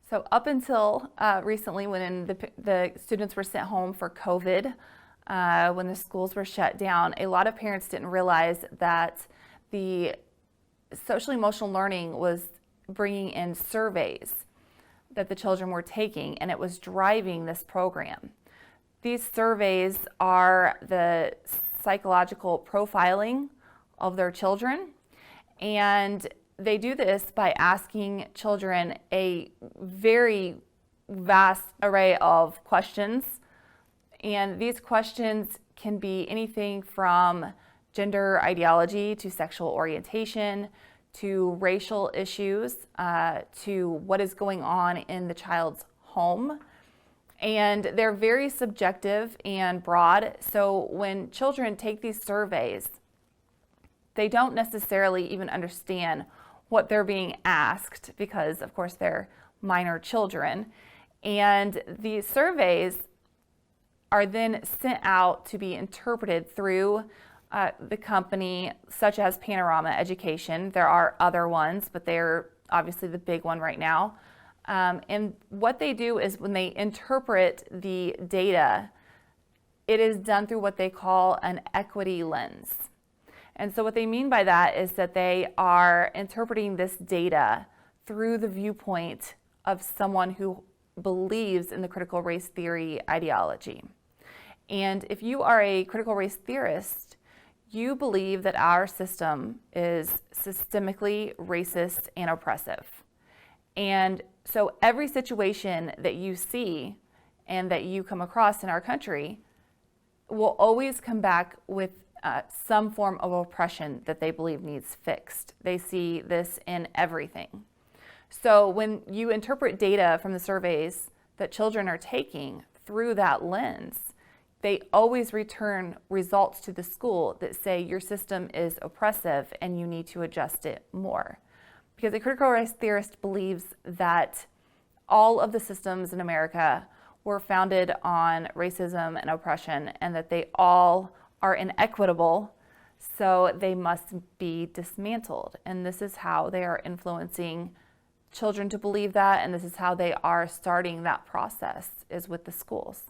So up until recently, when the students were sent home for COVID, when the schools were shut down, a lot of parents didn't realize that the social emotional learning was bringing in surveys that the children were taking, and it was driving this program. These surveys are the psychological profiling of their children, and they do this by asking children a very vast array of questions. And these questions can be anything from gender ideology to sexual orientation to racial issues to what is going on in the child's home. And they're very subjective and broad. So when children take these surveys, they don't necessarily even understand what they're being asked because, of course, they're minor children. And these surveys are then sent out to be interpreted through the company, such as Panorama Education. There are other ones, but they're obviously the big one right now. And what they do is when they interpret the data, it is done through what they call an equity lens. And so what they mean by that is that they are interpreting this data through the viewpoint of someone who believes in the critical race theory ideology. And if you are a critical race theorist, you believe that our system is systemically racist and oppressive. And so every situation that you see and that you come across in our country will always come back with some form of oppression that they believe needs fixed. They see this in everything. So when you interpret data from the surveys that children are taking through that lens, they always return results to the school that say your system is oppressive and you need to adjust it more. Because a critical race theorist believes that all of the systems in America were founded on racism and oppression and that they all are inequitable, so they must be dismantled. And this is how they are influencing children to believe that, and this is how they are starting that process, is with the schools.